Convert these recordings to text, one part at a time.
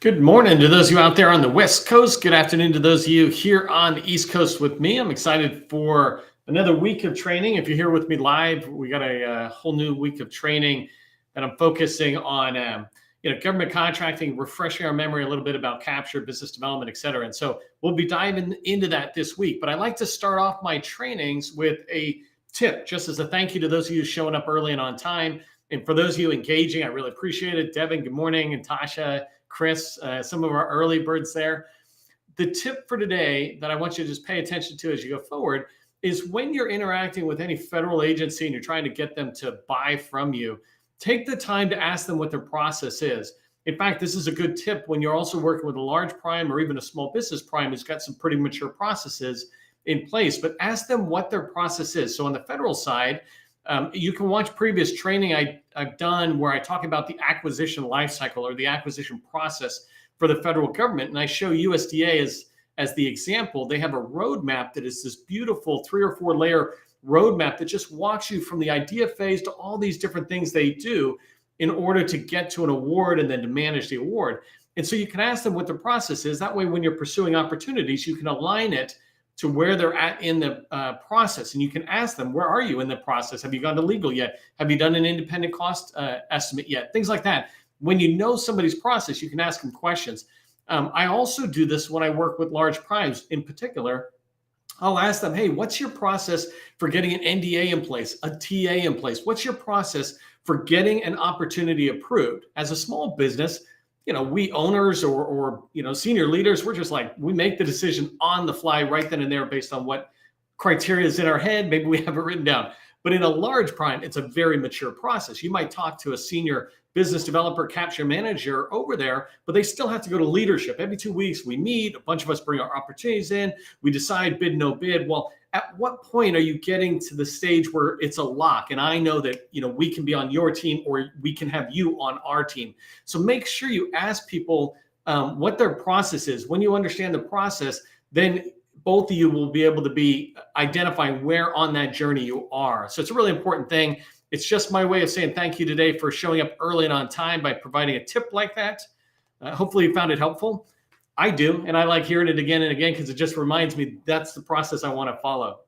Good morning to those of you out there on the West Coast. Good afternoon to those of you here on the East Coast with me. I'm excited for another week of training. If you're here with me live, we got a whole new week of training that I'm focusing on, government contracting, refreshing our memory a little bit about capture, business development, et cetera. And so we'll be diving into that this week. But I like to start off my trainings with a tip, just as a thank you to those of you showing up early and on time. And for those of you engaging, I really appreciate it. Devin, good morning. And Tasha, Chris, some of our early birds there. The tip for today that I want you to just pay attention to as you go forward is when you're interacting with any federal agency and you're trying to get them to buy from you, take the time to ask them what their process is. In fact, this is a good tip when you're also working with a large prime or even a small business prime who's got some pretty mature processes in place, but ask them what their process is. So on the federal side, you can watch previous training I've done where I talk about the acquisition lifecycle or the acquisition process for the federal government. And I show USDA as the example. They have a roadmap that is this beautiful 3 or 4 layer roadmap that just walks you from the idea phase to all these different things they do in order to get to an award and then to manage the award. And so you can ask them what the process is. That way, when you're pursuing opportunities, you can align it to where they're at in the process. And you can ask them, where are you in the process? Have you gone to legal yet? Have you done an independent cost estimate yet? Things like that. When you know somebody's process, you can ask them questions. I also do this when I work with large primes in particular. I'll ask them, hey, what's your process for getting an NDA in place, a TA in place? What's your process for getting an opportunity approved? As a small business, we owners or senior leaders, we're just like, we make the decision on the fly right then and there based on what criteria is in our head. Maybe we have it written down. But in a large prime, it's a very mature process. You might talk to a senior business developer, capture manager over there, but they still have to go to leadership. Every 2 weeks, we meet, a bunch of us bring our opportunities in, we decide bid, no bid. Well, at what point are you getting to the stage where it's a lock? And I know that, we can be on your team or we can have you on our team. So make sure you ask people what their process is. When you understand the process, then both of you will be able to be identifying where on that journey you are. So it's a really important thing. It's just my way of saying thank you today for showing up early and on time by providing a tip like that. Hopefully you found it helpful. I do, and I like hearing it again and again because it just reminds me that's the process I want to follow.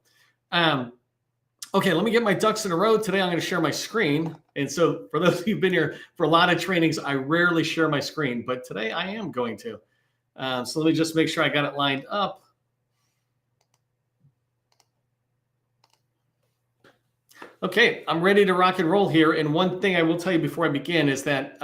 Okay, let me get my ducks in a row. Today I'm going to share my screen. And so for those of you who've been here for a lot of trainings, I rarely share my screen, but today I am going to. So let me just make sure I got it lined up. Okay, I'm ready to rock and roll here. And one thing I will tell you before I begin is that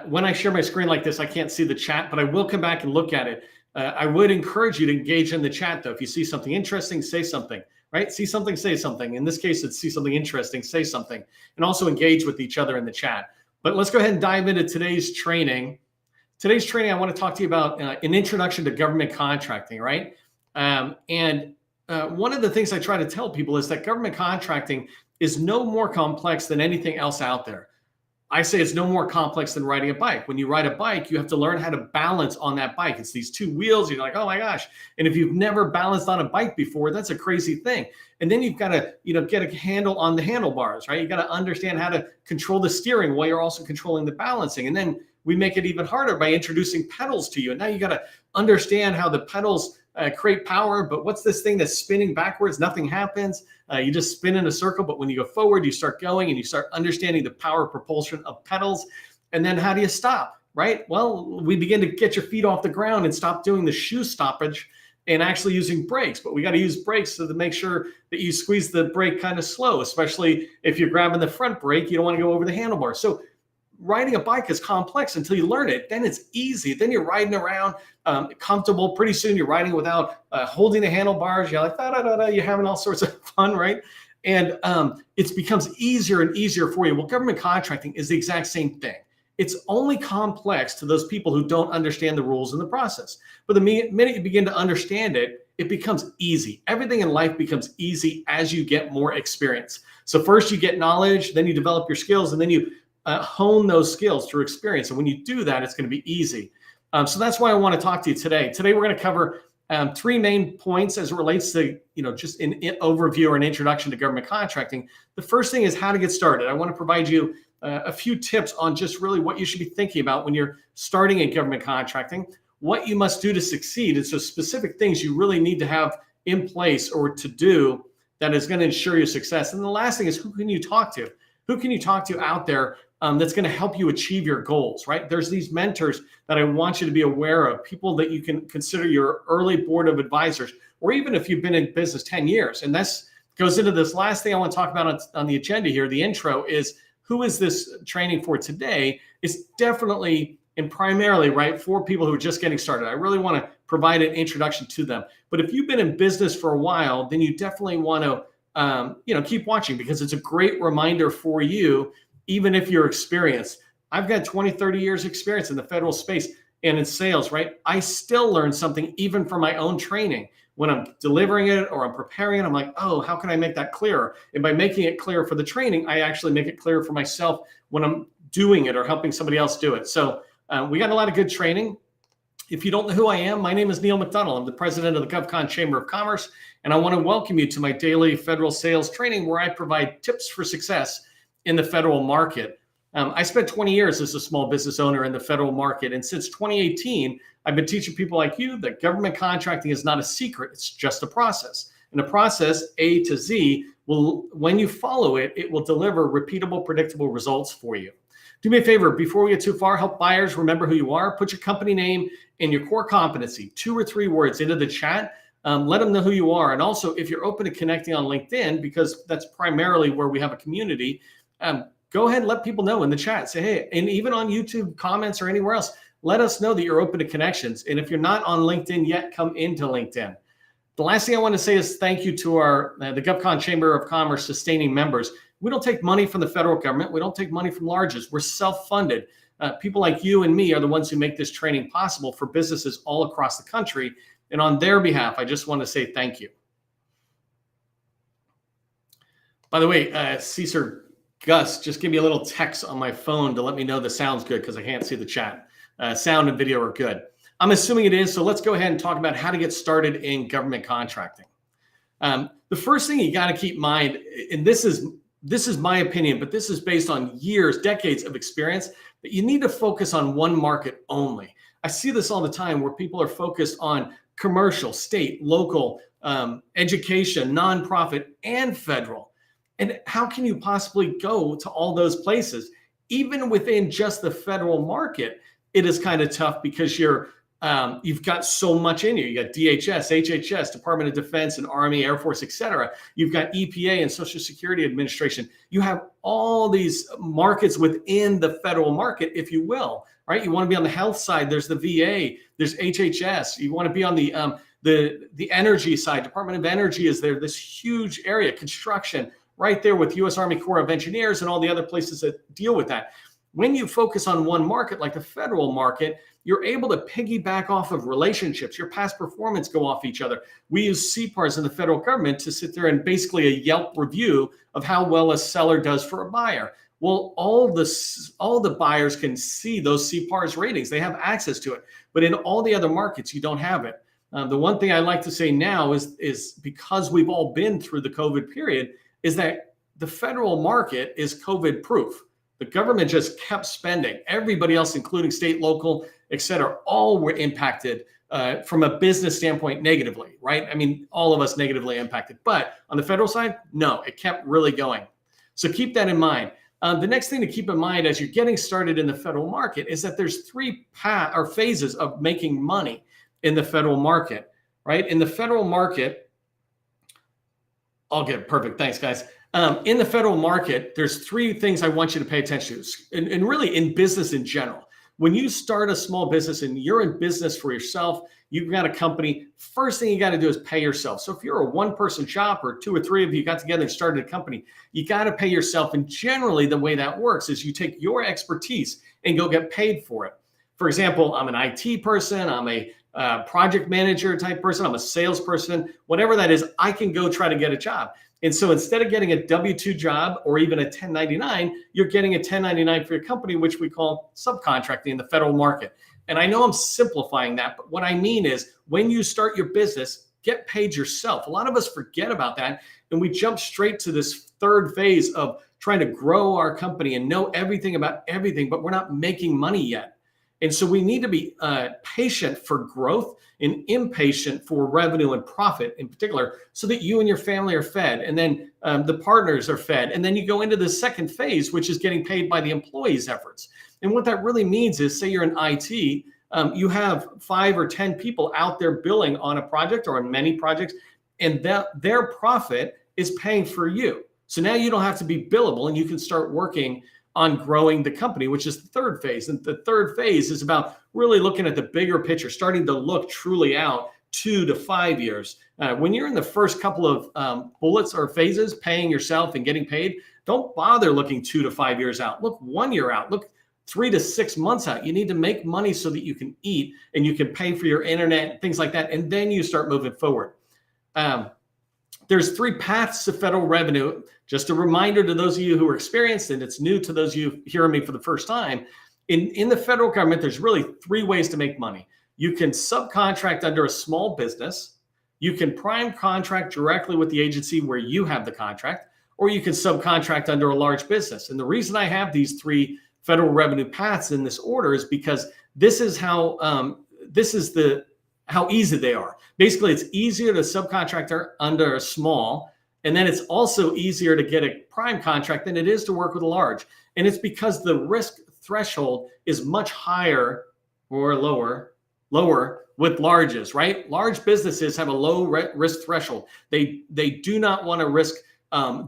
when I share my screen like this, I can't see the chat, but I will come back and look at it. I would encourage you to engage in the chat, though. If you see something interesting, say something, right? See something, say something. In this case, it's see something interesting, say something, and also engage with each other in the chat. But let's go ahead and dive into today's training. Today's training, I want to talk to you about an introduction to government contracting, right? One of the things I try to tell people is that government contracting is no more complex than anything else out there. I say it's no more complex than riding a bike. When you ride a bike, you have to learn how to balance on that bike. It's these 2 wheels. You're like, oh my gosh. And if you've never balanced on a bike before, that's a crazy thing. And then you've got to, get a handle on the handlebars, right? You got to understand how to control the steering while you're also controlling the balancing. And then we make it even harder by introducing pedals to you. And now you got to understand how the pedals create power, but what's this thing that's spinning backwards? Nothing happens. You just spin in a circle, but when you go forward, you start going and you start understanding the power propulsion of pedals. And then how do you stop, right? Well, we begin to get your feet off the ground and stop doing the shoe stoppage and actually using brakes. But we got to use brakes so to make sure that you squeeze the brake kind of slow, especially if you're grabbing the front brake, you don't want to go over the handlebar. So riding a bike is complex until you learn it. Then it's easy. Then you're riding around comfortable. Pretty soon you're riding without holding the handlebars. You're like, you're having all sorts of fun, right? And it becomes easier and easier for you. Well, government contracting is the exact same thing. It's only complex to those people who don't understand the rules and the process. But the minute you begin to understand it, it becomes easy. Everything in life becomes easy as you get more experience. So first you get knowledge, then you develop your skills, and then you hone those skills through experience. And when you do that, it's going to be easy. So that's why I want to talk to you today. Today, we're going to cover Three main points as it relates to, just an overview or an introduction to government contracting. The first thing is how to get started. I want to provide you a few tips on just really what you should be thinking about when you're starting in government contracting, what you must do to succeed. And so specific things you really need to have in place or to do that is going to ensure your success. And the last thing is, who can you talk to? Who can you talk to out there that's going to help you achieve your goals, right? There's these mentors that I want you to be aware of, people that you can consider your early board of advisors, or even if you've been in business 10 years. And this goes into this last thing I want to talk about on the agenda here. The intro is, who is this training for today? It's definitely and primarily, right, for people who are just getting started. I really want to provide an introduction to them. But if you've been in business for a while, then you definitely want to keep watching, because it's a great reminder for you, even if you're experienced. I've got 20, 30 years experience in the federal space and in sales, right? I still learn something even from my own training. When I'm delivering it or I'm preparing it, I'm like, oh, how can I make that clearer? And by making it clear for the training, I actually make it clearer for myself when I'm doing it or helping somebody else do it. So we got a lot of good training. If you don't know who I am, my name is Neil McDonnell. I'm the president of the GovCon Chamber of Commerce, and I want to welcome you to my daily federal sales training, where I provide tips for success in the federal market. I spent 20 years as a small business owner in the federal market, and since 2018, I've been teaching people like you that government contracting is not a secret, it's just a process. And the process, A to Z, when you follow it, it will deliver repeatable, predictable results for you. Do me a favor, before we get too far, help buyers remember who you are. Put your company name and your core competency, 2 or 3 words, into the chat. Let them know who you are. And also, if you're open to connecting on LinkedIn, because that's primarily where we have a community, go ahead and let people know in the chat. Say, hey, and even on YouTube comments or anywhere else, let us know that you're open to connections. And if you're not on LinkedIn yet, come into LinkedIn. The last thing I want to say is thank you to the GovCon Chamber of Commerce sustaining members. We don't take money from the federal government. We don't take money from larges. We're self-funded. People like you and me are the ones who make this training possible for businesses all across the country. And on their behalf, I just want to say thank you. By the way, Cesar Gus, just give me a little text on my phone to let me know the sound's good, because I can't see the chat. Sound and video are good. I'm assuming it is. So let's go ahead and talk about how to get started in government contracting. The first thing you got to keep in mind, and this is my opinion, but this is based on years, decades of experience, that you need to focus on one market only. I see this all the time where people are focused on commercial, state, local, education, nonprofit, and federal. And how can you possibly go to all those places? Even within just the federal market, it is kind of tough, because you've got so much in you. You got DHS, HHS, Department of Defense, and Army, Air Force, et cetera. You've got EPA and Social Security Administration. You have all these markets within the federal market, if you will, right? You want to be on the health side. There's the VA. There's HHS. You want to be on the energy side. Department of Energy is there. This huge area, construction, right there with U.S. Army Corps of Engineers and all the other places that deal with that. When you focus on one market, like the federal market, you're able to piggyback off of relationships. Your past performance go off each other. We use CPARs in the federal government to sit there and basically a Yelp review of how well a seller does for a buyer. Well, all the buyers can see those CPARs ratings. They have access to it. But in all the other markets, you don't have it. The one thing I like to say now is because we've all been through the COVID period, is that the federal market is COVID proof. The government just kept spending. Everybody else, including state, local, et cetera, all were impacted from a business standpoint negatively, right? I mean, all of us negatively impacted. But on the federal side, no, it kept really going. So keep that in mind. The next thing to keep in mind as you're getting started in the federal market is that there's 3 phases of making money in the federal market, right? In the federal market, I'll get it. Perfect. Thanks, guys. In the federal market, there's 3 things I want you to pay attention to, and really in business in general. When you start a small business and you're in business for yourself, you've got a company, first thing you got to do is pay yourself. So if you're a one-person shop or 2 or 3 of you got together and started a company, you got to pay yourself. And generally the way that works is you take your expertise and go get paid for it. For example, I'm an IT person, I'm a project manager type person, I'm a salesperson, whatever that is, I can go try to get a job. And so instead of getting a W-2 job or even a 1099, you're getting a 1099 for your company, which we call subcontracting in the federal market. And I know I'm simplifying that, but what I mean is when you start your business, get paid yourself. A lot of us forget about that, and we jump straight to this third phase of trying to grow our company and know everything about everything, but we're not making money yet. And so we need to be patient for growth and impatient for revenue and profit in particular, so that you and your family are fed, and then the partners are fed. And then you go into the second phase, which is getting paid by the employees' efforts. And what that really means is, say you're in IT, you have 5 or 10 people out there billing on a project or on many projects, and their profit is paying for you. So now you don't have to be billable, and you can start working on growing the company, which is the third phase. And the third phase is about really looking at the bigger picture, starting to look truly out 2 to 5 years. When you're in the first couple of bullets or phases, paying yourself and getting paid, don't bother looking 2 to 5 years out. Look 1 year out. Look 3 to 6 months out. You need to make money so that you can eat and you can pay for your internet, things like that. And then you start moving forward. There's 3 paths to federal revenue. Just a reminder to those of you who are experienced, and it's new to those of you hearing me for the first time. In the federal government, there's really 3 ways to make money. You can subcontract under a small business. You can prime contract directly with the agency where you have the contract, or you can subcontract under a large business. And the reason I have these 3 federal revenue paths in this order is because this is how easy they are. Basically, it's easier to subcontractor under a small, and then it's also easier to get a prime contract than it is to work with a large. And it's because the risk threshold is much higher or lower with larges, right? Large businesses have a low risk threshold. They do not want to risk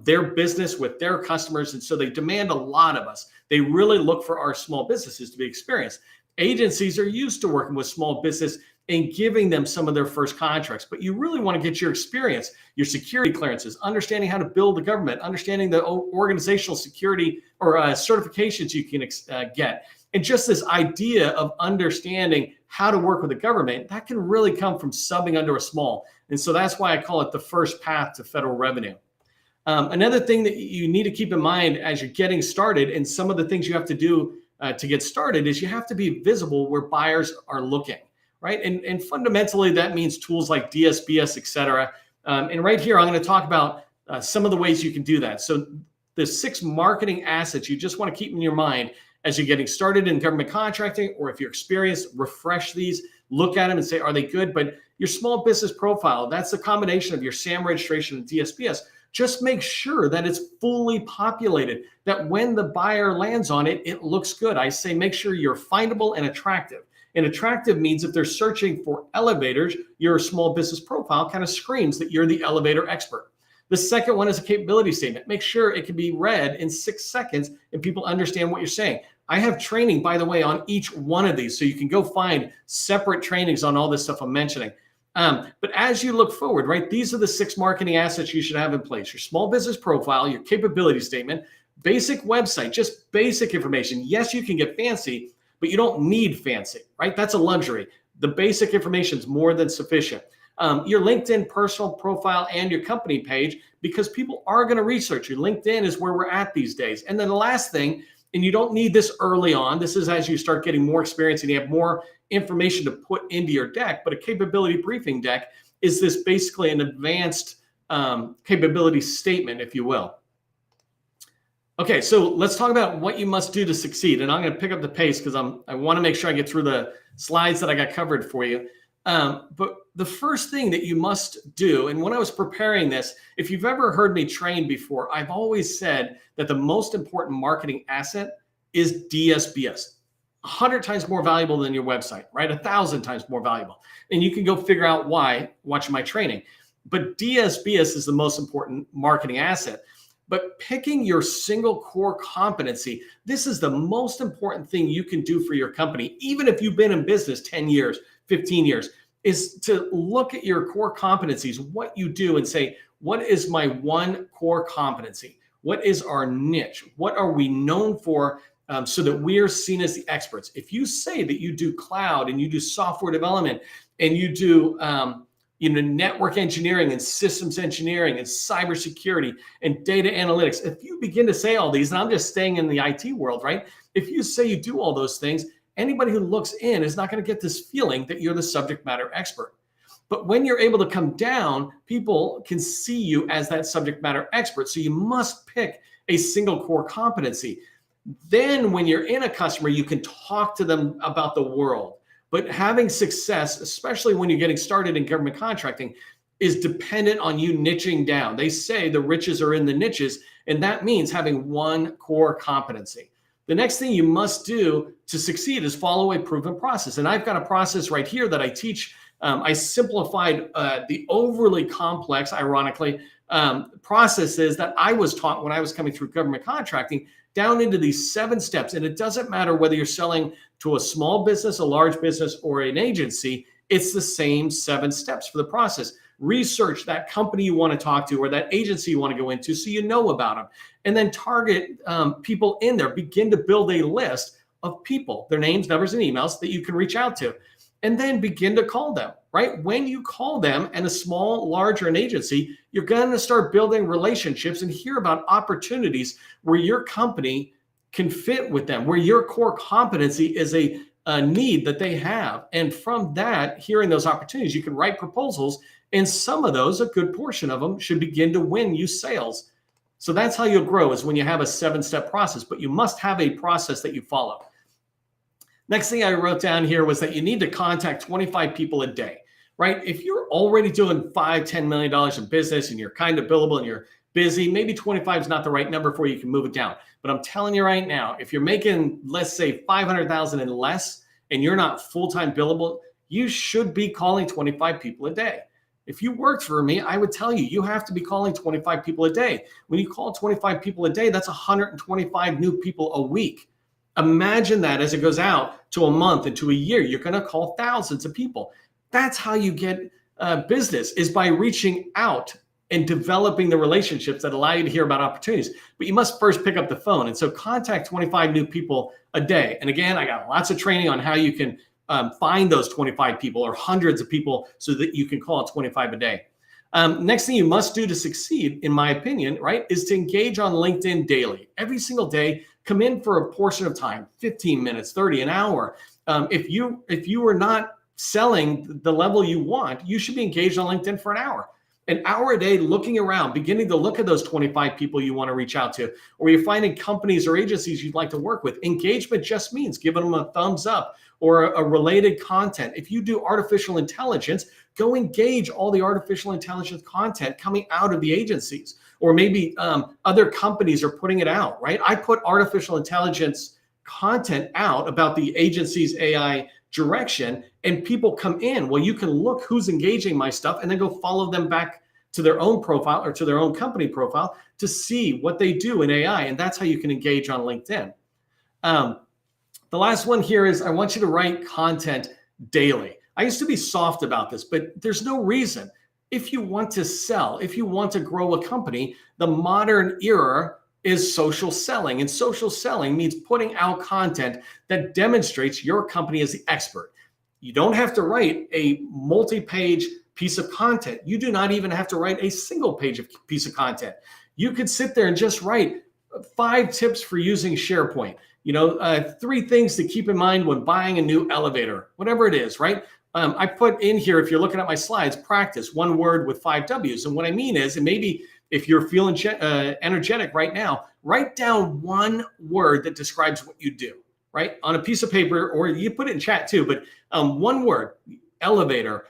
their business with their customers, and so they demand a lot of us. They really look for our small businesses to be experienced. Agencies are used to working with small business and giving them some of their first contracts, but you really want to get your experience, your security clearances, understanding how to build the government, understanding the organizational security or certifications you can get. And just this idea of understanding how to work with the government, that can really come from subbing under a small. And so that's why I call it the first path to federal revenue. Another thing that you need to keep in mind as you're getting started, and some of the things you have to do to get started, is you have to be visible where buyers are looking, right? And fundamentally, that means tools like DSBS, et cetera. And right here, I'm going to talk about some of the ways you can do that. So the 6 marketing assets you just want to keep in your mind as you're getting started in government contracting, or if you're experienced, refresh these, look at them and say, are they good? But your small business profile, that's a combination of your SAM registration and DSBS. Just make sure that it's fully populated, that when the buyer lands on it, it looks good. I say make sure you're findable and attractive. And attractive means if they're searching for elevators, your small business profile kind of screams that you're the elevator expert. The second one is a capability statement. Make sure it can be read in 6 seconds and people understand what you're saying. I have training, by the way, on each one of these, so you can go find separate trainings on all this stuff I'm mentioning. But as you look forward, right, these are the 6 marketing assets you should have in place. Your small business profile, your capability statement, basic website, just basic information. Yes, you can get fancy, but you don't need fancy, right? That's a luxury. The basic information is more than sufficient. Your LinkedIn personal profile and your company page, because people are going to research you. LinkedIn is where we're at these days. And then the last thing, and you don't need this early on, this is as you start getting more experience and you have more information to put into your deck, but a capability briefing deck is this basically an advanced capability statement, if you will. Okay, so let's talk about what you must do to succeed. And I'm going to pick up the pace because I want to make sure I get through the slides that I got covered for you. But the first thing that you must do, and when I was preparing this, if you've ever heard me train before, I've always said that the most important marketing asset is DSBS. 100 times more valuable than your website, right? 1,000 times more valuable. And you can go figure out why watching my training. But DSBS is the most important marketing asset. But picking your single core competency, this is the most important thing you can do for your company, even if you've been in business 10 years, 15 years, is to look at your core competencies, what you do, and say, what is my one core competency? What is our niche? What are we known for? So that we're seen as the experts. If you say that you do cloud and you do software development and you do network engineering and systems engineering and cybersecurity and data analytics, if you begin to say all these, and I'm just staying in the IT world, right? If you say you do all those things Anybody who looks in is not going to get this feeling that you're the subject matter expert. But when you're able to come down, people can see you as that subject matter expert. So you must pick a single core competency. Then when you're in a customer, you can talk to them about the world. But having success, especially when you're getting started in government contracting, is dependent on you niching down. They say the riches are in the niches, and that means having one core competency. The next thing you must do to succeed is follow a proven process. And I've got a process right here that I teach. I simplified the overly complex, ironically, processes that I was taught when I was coming through government contracting down into these 7 steps. And it doesn't matter whether you're selling to a small business, a large business, or an agency, it's the same 7 steps for the process. Research that company you want to talk to or that agency you want to go into so you know about them. And then target people in there. Begin to build a list of people, their names, numbers, and emails that you can reach out to. And then begin to call them, right? When you call them, and a small, large, or an agency, you're going to start building relationships and hear about opportunities where your company can fit with them, where your core competency is a need that they have. And from that, hearing those opportunities, you can write proposals. And some of those, a good portion of them, should begin to win you sales. So that's how you'll grow, is when you have a 7-step process, but you must have a process that you follow. Next thing I wrote down here was that you need to contact 25 people a day, right? If you're already doing $5, $10 million in business and you're kind of billable and you're busy, maybe 25 is not the right number for you. You can move it down. But I'm telling you right now, if you're making, let's say, 500,000 and less, and you're not full-time billable, you should be calling 25 people a day. If you worked for me, I would tell you, you have to be calling 25 people a day. When you call 25 people a day, that's 125 new people a week. Imagine that as it goes out to a month and to a year, you're going to call thousands of people. That's how you get business, is by reaching out and developing the relationships that allow you to hear about opportunities. But you must first pick up the phone. And so contact 25 new people a day. And again, I got lots of training on how you can find those 25 people or hundreds of people so that you can call 25 a day. Next thing you must do to succeed, in my opinion, right, is to engage on LinkedIn daily. Every single day, come in for a portion of time, 15 minutes, 30, an hour. If you are not selling the level you want, you should be engaged on LinkedIn for an hour a day, looking around, beginning to look at those 25 people you want to reach out to, or you're finding companies or agencies you'd like to work with. Engagement just means giving them a thumbs up or a related content. If you do artificial intelligence, go engage all the artificial intelligence content coming out of the agencies, or maybe other companies are putting it out, right? I put artificial intelligence content out about the agency's AI direction, and people come in. Well, you can look who's engaging my stuff and then go follow them back to their own profile or to their own company profile to see what they do in AI. And that's how you can engage on LinkedIn. The last one here is I want you to write content daily. I used to be soft about this, but there's no reason. If you want to sell, if you want to grow a company, the modern era is social selling. And social selling means putting out content that demonstrates your company as the expert. You don't have to write a multi-page piece of content. You do not even have to write a single piece of content. You could sit there and just write 5 tips for using SharePoint. 3 things to keep in mind when buying a new elevator, whatever it is, right? I put in here, if you're looking at my slides, practice 1 word with 5 W's. And what I mean is, and maybe if you're feeling energetic right now, write down 1 word that describes what you do, right? On a piece of paper, or you put it in chat too, but 1 word, elevator,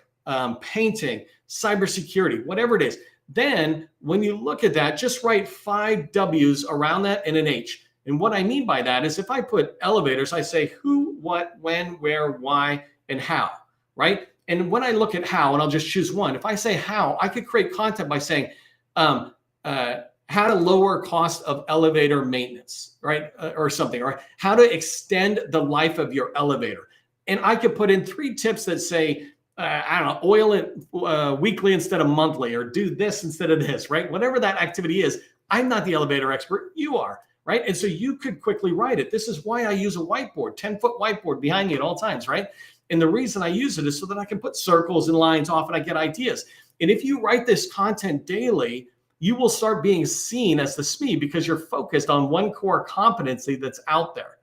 painting, cybersecurity, whatever it is. Then when you look at that, just write 5 W's around that and an H. And what I mean by that is, if I put elevators, I say who, what, when, where, why, and how, right? And when I look at how, and I'll just choose one, if I say how, I could create content by saying how to lower cost of elevator maintenance, right? Or something, or how to extend the life of your elevator. And I could put in 3 tips that say, I don't know, oil it weekly instead of monthly, or do this instead of this, right? Whatever that activity is, I'm not the elevator expert, you are, right? And so you could quickly write it. This is why I use a whiteboard, 10-foot whiteboard behind me at all times, right? And the reason I use it is so that I can put circles and lines off and I get ideas. And if you write this content daily, you will start being seen as the SME because you're focused on 1 core competency that's out there.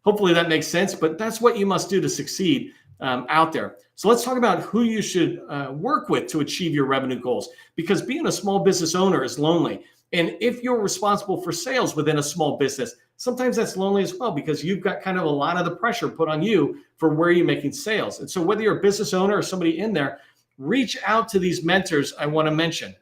Hopefully that makes sense, but that's what you must do to succeed out there. So let's talk about who you should work with to achieve your revenue goals, because being a small business owner is lonely. And if you're responsible for sales within a small business, sometimes that's lonely as well, because you've got kind of a lot of the pressure put on you for where you're making sales. And so whether you're a business owner or somebody in there, reach out to these mentors I want to mention.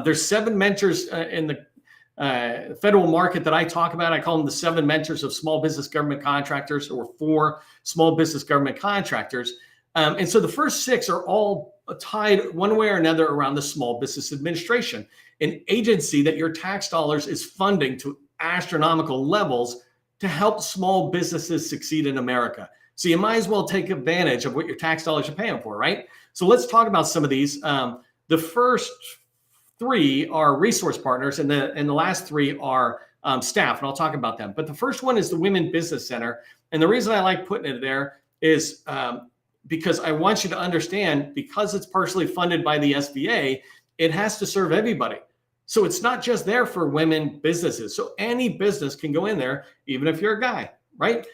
There's 7 mentors in the federal market that I talk about. I call them the 7 mentors of small business government contractors, or 4 small business government contractors. And so the first 6 are all tied one way or another around the Small Business Administration, an agency that your tax dollars is funding to astronomical levels to help small businesses succeed in America. So you might as well take advantage of what your tax dollars are paying for, right? So let's talk about some of these. The first 3 are resource partners, and the last 3 are staff, and I'll talk about them. But the first one is the Women Business Center. And the reason I like putting it there is because I want you to understand, because it's partially funded by the SBA, it has to serve everybody. So it's not just there for women businesses. So any business can go in there, even if you're a guy, right?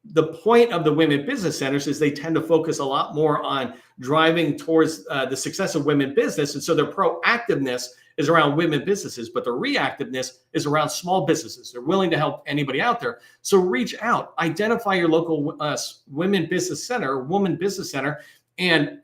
The point of the women business centers is they tend to focus a lot more on driving towards the success of women business. And so their proactiveness is around women businesses, but the reactiveness is around small businesses. They're willing to help anybody out there. So reach out, identify your local women business center, woman business center. And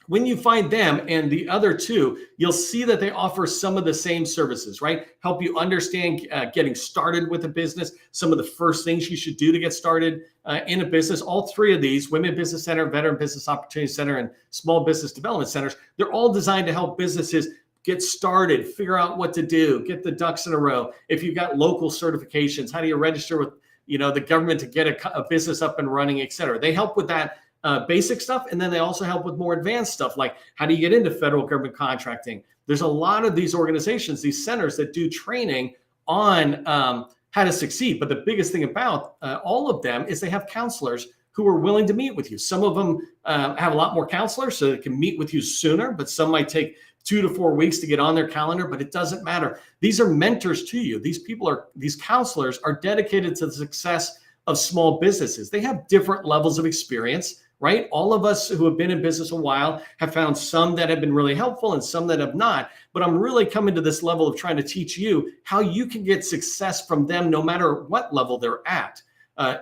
when you find them and the other 2, you'll see that they offer some of the same services, right? Help you understand getting started with a business, some of the first things you should do to get started in a business. All 3 of these, Women Business Center, Veteran Business Opportunity Center, and Small Business Development Centers, they're all designed to help businesses get started, figure out what to do, get the ducks in a row. If you've got local certifications, how do you register with the government to get a business up and running, et cetera. They help with that basic stuff. And then they also help with more advanced stuff, like how do you get into federal government contracting? There's a lot of these organizations, these centers, that do training on how to succeed. But the biggest thing about all of them is they have counselors who are willing to meet with you. Some of them have a lot more counselors, so they can meet with you sooner, but some might take 2 to 4 weeks to get on their calendar, but it doesn't matter. These are mentors to you. These counselors are dedicated to the success of small businesses. They have different levels of experience, right? All of us who have been in business a while have found some that have been really helpful and some that have not. But I'm really coming to this level of trying to teach you how you can get success from them no matter what level they're at,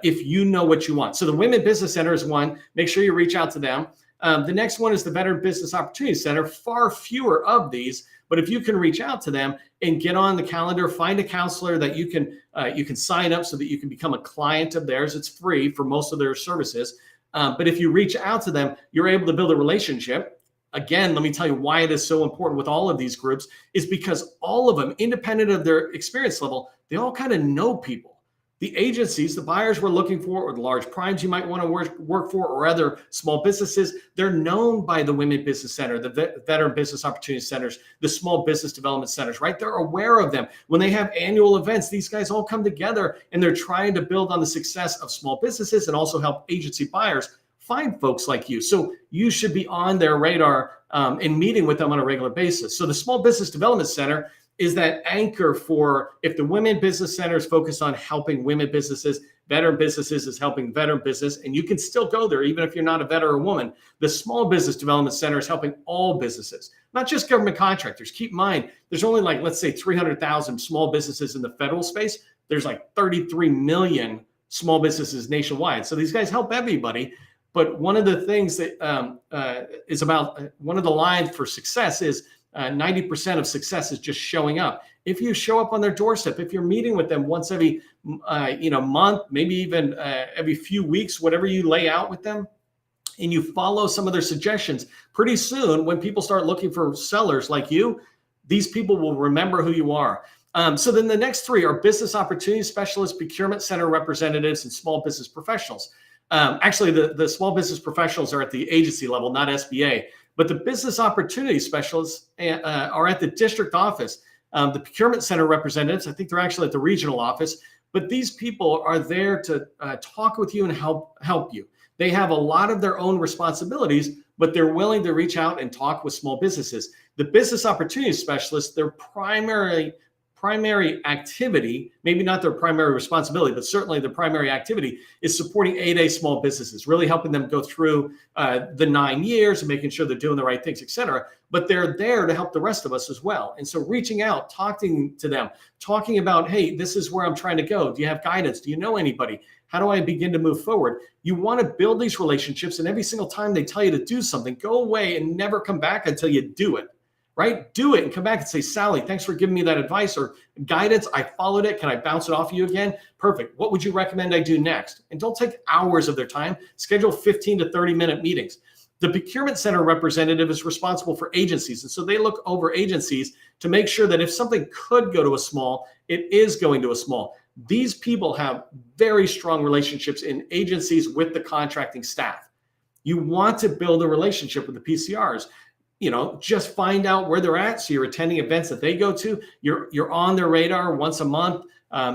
if you know what you want. So the Women Business Center is one. Make sure you reach out to them. The next one is the Veteran Business Opportunity Center. Far fewer of these, but if you can reach out to them and get on the calendar, find a counselor that you can sign up so that you can become a client of theirs. It's free for most of their services. But if you reach out to them, you're able to build a relationship. Again, let me tell you why it is so important with all of these groups, is because all of them, independent of their experience level, they all kind of know people. The agencies, the buyers we're looking for, or the large primes you might want to work for, or other small businesses, they're known by the Women Business Center, the Veteran Business Opportunity Centers, the Small Business Development Centers, right? They're aware of them. When they have annual events, these guys all come together and they're trying to build on the success of small businesses and also help agency buyers find folks like you. So you should be on their radar and meeting with them on a regular basis. So the Small Business Development Center is that anchor for, if the Women Business Center is focused on helping women businesses, veteran businesses is helping veteran business, and you can still go there even if you're not a veteran or woman. The Small Business Development Center is helping all businesses, not just government contractors. Keep in mind, there's only like, let's say 300,000 small businesses in the federal space. There's like 33 million small businesses nationwide. So these guys help everybody. But one of the things that is about, one of the lines for success is 90% of success is just showing up. If you show up on their doorstep, if you're meeting with them once every month, maybe even every few weeks, whatever you lay out with them, and you follow some of their suggestions, pretty soon when people start looking for sellers like you, these people will remember who you are. So then the next 3 are business opportunity specialists, procurement center representatives, and small business professionals. Actually, the small business professionals are at the agency level, not SBA. But the business opportunity specialists are at the district office. The procurement center representatives, I think they're actually at the regional office. But these people are there to talk with you and help you. They have a lot of their own responsibilities, but they're willing to reach out and talk with small businesses. The business opportunity specialists, their primary primary activity, maybe not their primary responsibility, but certainly their primary activity is supporting 8A small businesses, really helping them go through the 9 years and making sure they're doing the right things, et cetera. But they're there to help the rest of us as well. And so reaching out, talking to them, talking about, hey, this is where I'm trying to go. Do you have guidance? Do you know anybody? How do I begin to move forward? You want to build these relationships, and every single time they tell you to do something, go away and never come back until you do it, right? Do it and come back and say, Sally, thanks for giving me that advice or guidance. I followed it. Can I bounce it off of you again? Perfect. What would you recommend I do next? And don't take hours of their time. Schedule 15 to 30-minute meetings. The procurement center representative is responsible for agencies. And so they look over agencies to make sure that if something could go to a small, it is going to a small. These people have very strong relationships in agencies with the contracting staff. You want to build a relationship with the PCRs. Just find out where they're at. So you're attending events that they go to. You're on their radar once a month,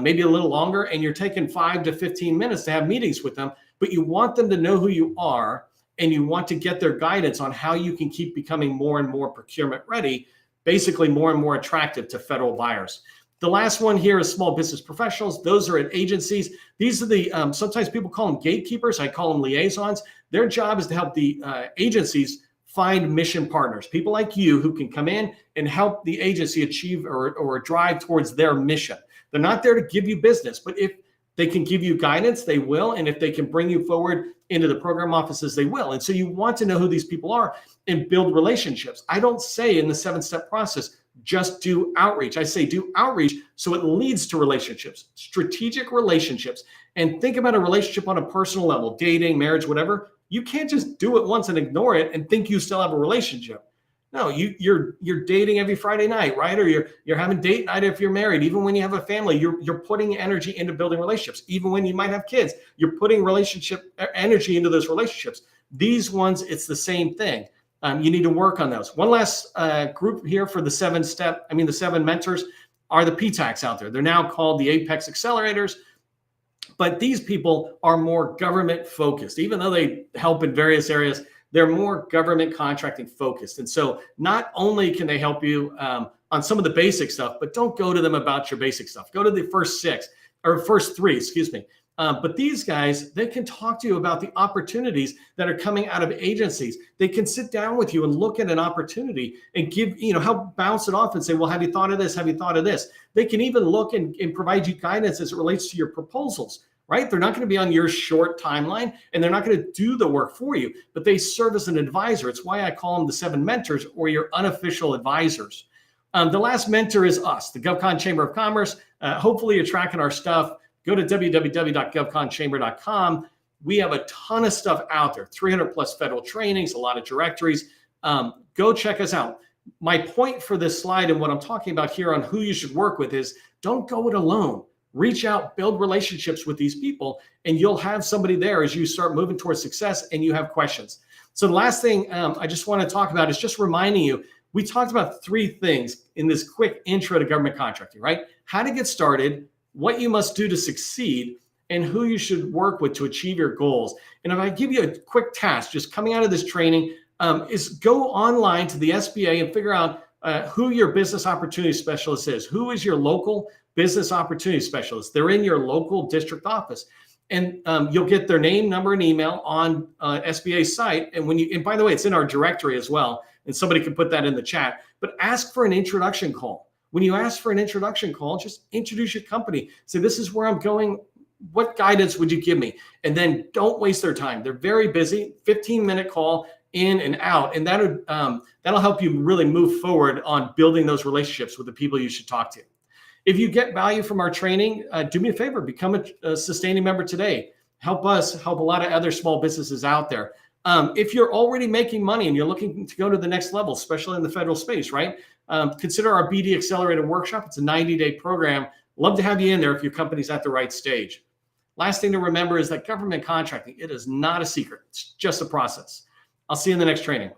maybe a little longer, and you're taking 5 to 15 minutes to have meetings with them. But you want them to know who you are, and you want to get their guidance on how you can keep becoming more and more procurement ready, basically more and more attractive to federal buyers. The last one here is small business professionals. Those are at agencies. These are the, sometimes people call them gatekeepers. I call them liaisons. Their job is to help the agencies find mission partners, people like you who can come in and help the agency achieve or drive towards their mission. They're not there to give you business, but if they can give you guidance, they will. And if they can bring you forward into the program offices, they will. And so you want to know who these people are and build relationships. I don't say in the 7-step process, just do outreach. I say do outreach so it leads to relationships, strategic relationships. And think about a relationship on a personal level, dating, marriage, whatever. You can't just do it once and ignore it and think you still have a relationship. No, you're dating every Friday night, right? Or you're having date night if you're married. Even when you have a family, you're putting energy into building relationships. Even when you might have kids, you're putting relationship energy into those relationships. These ones, it's the same thing. You need to work on those. One last group here for the 7 mentors are the PTACs out there. They're now called the Apex Accelerators. But these people are more government focused. Even though they help in various areas, they're more government contracting focused. And so not only can they help you on some of the basic stuff, but don't go to them about your basic stuff. Go to the first 3, excuse me. But these guys, they can talk to you about the opportunities that are coming out of agencies. They can sit down with you and look at an opportunity and help bounce it off and say, well, have you thought of this? Have you thought of this? They can even look and provide you guidance as it relates to your proposals, right? They're not going to be on your short timeline and they're not going to do the work for you, but they serve as an advisor. It's why I call them the 7 mentors or your unofficial advisors. The last mentor is us, the GovCon Chamber of Commerce. Hopefully you're tracking our stuff. Go to www.govconchamber.com. We have a ton of stuff out there, 300 plus federal trainings, a lot of directories. Go check us out. My point for this slide and what I'm talking about here on who you should work with is don't go it alone. Reach out, build relationships with these people, and you'll have somebody there as you start moving towards success and you have questions. So the last thing I just want to talk about is just reminding you, we talked about 3 things in this quick intro to government contracting, right? How to get started, what you must do to succeed, and who you should work with to achieve your goals. And if I give you a quick task, just coming out of this training, is go online to the SBA and figure out who your business opportunity specialist is. Who is your local business opportunity specialist? They're in your local district office. And you'll get their name, number, and email on SBA's site. And by the way, it's in our directory as well. And somebody can put that in the chat. But ask for an introduction call. When you ask for an introduction call, just introduce your company. Say, this is where I'm going. What guidance would you give me? And then don't waste their time. They're very busy. 15-minute call in and out. And that'll help you really move forward on building those relationships with the people you should talk to. If you get value from our training, do me a favor, become a sustaining member today. Help us help a lot of other small businesses out there. If you're already making money and you're looking to go to the next level, especially in the federal space, right? Consider our BD Accelerator Workshop. It's a 90-day program. Love to have you in there if your company's at the right stage. Last thing to remember is that government contracting, it is not a secret. It's just a process. I'll see you in the next training.